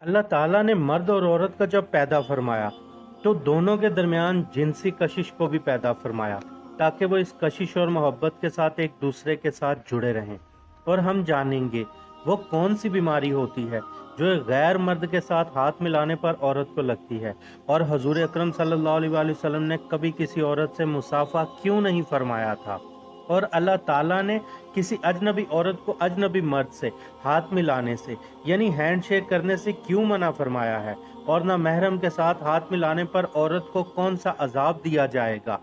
अल्लाह ताला ने मर्द और औरत का जब पैदा फरमाया तो दोनों के दरमियान जिनसी कशिश को भी पैदा फरमाया ताकि वो इस कशिश और मोहब्बत के साथ एक दूसरे के साथ जुड़े रहें। और हम जानेंगे वो कौन सी बीमारी होती है जो एक गैर मर्द के साथ हाथ मिलाने पर औरत को लगती है, और हजूर अकरम सल्लल्लाहु अलैहि वसल्लम ने कभी किसी औरत से मुसाफा क्यों नहीं फरमाया था, और अल्लाह ताला ने किसी अजनबी औरत को अजनबी मर्द से हाथ मिलाने से यानी हैंड शेक करने से क्यों मना फरमाया है, और ना महरम के साथ हाथ मिलाने पर औरत को कौन सा अजाब दिया जाएगा।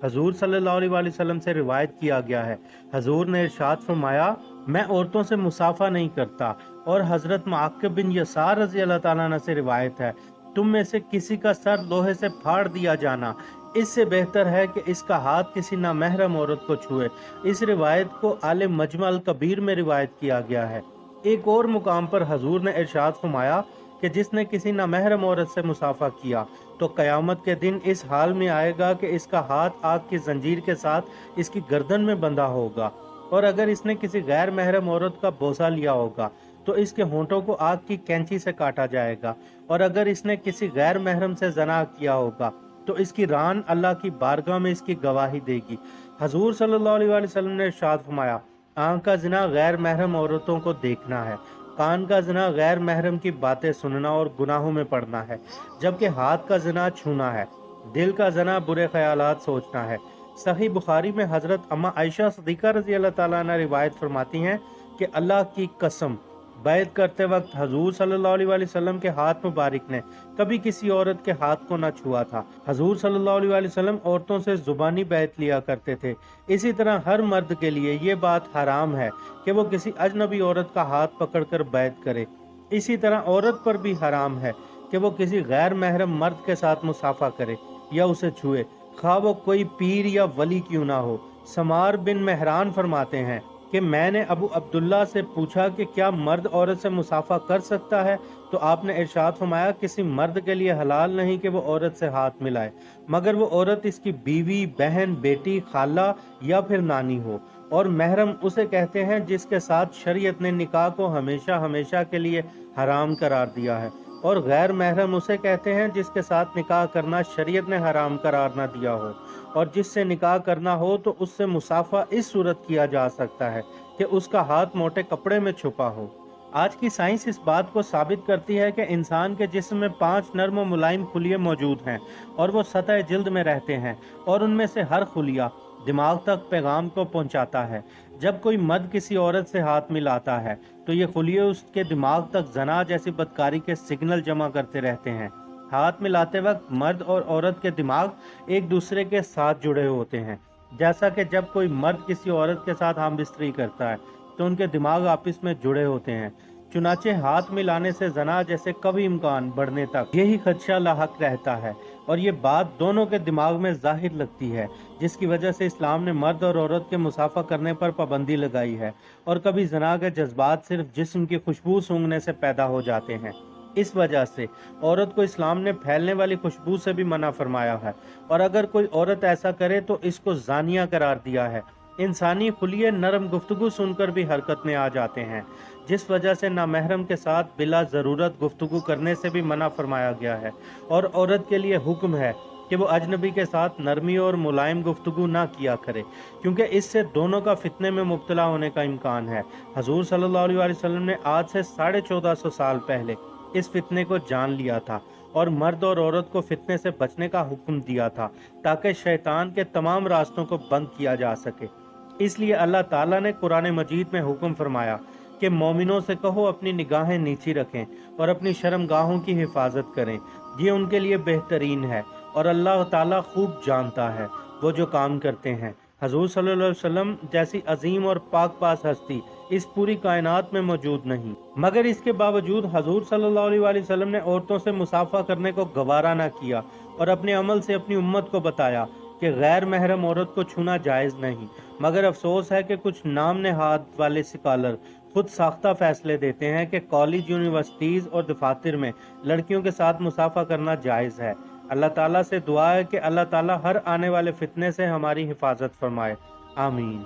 हजूर सल्लल्लाहु अलैहि वसल्लम से रिवायत किया गया है, हजूर ने इरशाद फरमाया, मैं औरतों से मुसाफा नहीं करता। और हजरत मुअक्किब बिन यसार रज़ी अल्लाह ताला अन्हु से रिवायत है, तुम में से किसी का सर लोहे से फाड़ दिया जाना इससे बेहतर है कि इसका हाथ किसी नामहरम औरत को छुए। इस रिवायत को आले मजमा अल कबीर में रिवायत किया गया है। एक और मुकाम पर हजूर ने इरशाद फरमाया कि जिसने किसी नामहरम औरत से मुसाफा किया तो क़यामत के दिन इस हाल में आएगा कि इसका हाथ आग की जंजीर के साथ इसकी गर्दन में बंधा होगा, और अगर इसने किसी गैर महरम औरत का बोसा लिया होगा तो इसके होंठों को आग की कैंची से काटा जाएगा, और अगर इसने किसी गैर महरम से जना किया होगा तो इसकी रान अल्लाह की बारगाह में इसकी गवाही देगी। हजूर सल्लल्लाहु अलैहि वसल्लम ने इरशाद फरमाया, आंख का ज़िना गैर महरम औरतों को देखना है, कान का ज़िना गैर महरम की बातें सुनना और गुनाहों में पड़ना है, जबकि हाथ का ज़िना छूना है, दिल का ज़िना बुरे ख्यालात सोचना है। सही बुखारी में हजरत अम्मा आयशा सिद्दीक़ा रज़ी अल्लाह ताला अन्हा रिवायत फरमाती हैं कि अल्लाह की कसम, बैत करते वक्त हजूर सल्लल्लाहु अलैहि वसल्लम के हाथ मुबारक ने कभी किसी औरत के हाथ को न छुआ था। हजूर सल्लल्लाहु अलैहि वसल्लम औरतों से जुबानी बैत लिया करते थे। इसी तरह हर मर्द के लिए ये बात हराम है कि वो किसी अजनबी औरत का हाथ पकड़कर बैत करे। इसी तरह औरत पर भी हराम है कि वो किसी गैर महरम मर्द के साथ मुसाफा करे या उसे छुए, खा वो कोई पीर या वली क्यों ना हो। समार बिन मेहरान फरमाते हैं कि मैंने अबू अब्दुल्ला से पूछा कि क्या मर्द औरत से मुसाफा कर सकता है, तो आपने इरशाद फरमाया, किसी मर्द के लिए हलाल नहीं कि वो औरत से हाथ मिलाए मगर वो औरत इसकी बीवी, बहन, बेटी, खाला या फिर नानी हो। और महरम उसे कहते हैं जिसके साथ शरीयत ने निकाह को हमेशा हमेशा के लिए हराम करार दिया है, और गैर महरम उसे कहते हैं जिसके साथ निकाह करना शरीयत ने हराम करार ना दिया हो, और जिससे निकाह करना हो तो उससे मुसाफा इस सूरत किया जा सकता है कि उसका हाथ मोटे कपड़े में छुपा हो। आज की साइंस इस बात को साबित करती है कि इंसान के जिस्म में 5 नर्म और मुलायम खुलिये मौजूद हैं और वो सतह जिल्द में रहते हैं, और उनमें से हर खुलिया दिमाग तक पैगाम को पहुंचाता है। जब कोई मर्द किसी औरत से हाथ मिलाता है तो ये खुलिये उसके दिमाग तक जना जैसी बदकारी के सिग्नल जमा करते रहते हैं। हाथ मिलाते वक्त मर्द और औरत के दिमाग एक दूसरे के साथ जुड़े होते हैं। जैसा कि जब कोई मर्द किसी औरत के साथ हम बिस्तरी करता है तो उनके दिमाग आपस में जुड़े होते हैं। चुनाचे हाथ मिलाने से जना जैसे कभी इम्कान बढ़ने तक यही खदशा लाहक रहता है, और ये बात दोनों के दिमाग में जाहिर लगती है, जिसकी वजह से इस्लाम ने मर्द और औरत के मुसाफा करने पर पाबंदी लगाई है। और कभी जना के जज्बात सिर्फ जिस्म की खुशबू सूंघने से पैदा हो जाते हैं। इस वजह से औरत को इस्लाम ने फैलने वाली खुशबू से भी मना फरमाया है, और अगर कोई औरत ऐसा करे तो इसको जानिया करार दिया है। इंसानी खुलिये नरम गुफ्तगू सुनकर भी हरकत में आ जाते हैं, जिस वजह से नामहरम के साथ बिला ज़रूरत गुफ्तगू करने से भी मना फरमाया गया है। और औरत के लिए हुक्म है कि वो अजनबी के साथ नरमी और मुलायम गुफ्तगू ना किया करे, क्योंकि इससे दोनों का फितने में मुब्तला होने का इम्कान है। हजूर सल्लल्लाहु अलैहि वसल्लम ने आज से 1450 साल पहले इस फितने को जान लिया था और मर्द और औरत को फितने से बचने का हुक्म दिया था, ताकि शैतान के तमाम रास्तों को बंद किया जा सके। इसलिए अल्लाह ताला ने कुरान मजीद में हुक्म फरमाया कि मोमिनों से कहो अपनी निगाहें नीची रखें और अपनी शर्मगाहों की हिफाजत करें, ये उनके लिए बेहतरीन है, और अल्लाह ताला खूब जानता है वो जो काम करते हैं। हजूर सल्लल्लाहु अलैहि वसल्लम जैसी अजीम और पाक पास हस्ती इस पूरी कायनात में मौजूद नहीं, मगर इसके बावजूद हजूर सल्लल्लाहु अलैहि वसल्लम ने औरतों से मुसाफा करने को गवारा ना किया, और अपने अमल से अपनी उम्मत को बताया कि गैर महरम औरत को छूना जायज़ नहीं। मगर अफसोस है कि कुछ नाम नहाद वाले स्कॉलर खुद साख्ता फैसले देते हैं कि कॉलेज, यूनिवर्सिटीज़ और दफातर में लड़कियों के साथ मुसाफा करना जायज़ है। अल्लाह ताला से दुआ है कि अल्लाह ताला हर आने वाले फितने से हमारी हिफाजत फरमाए। आमीन।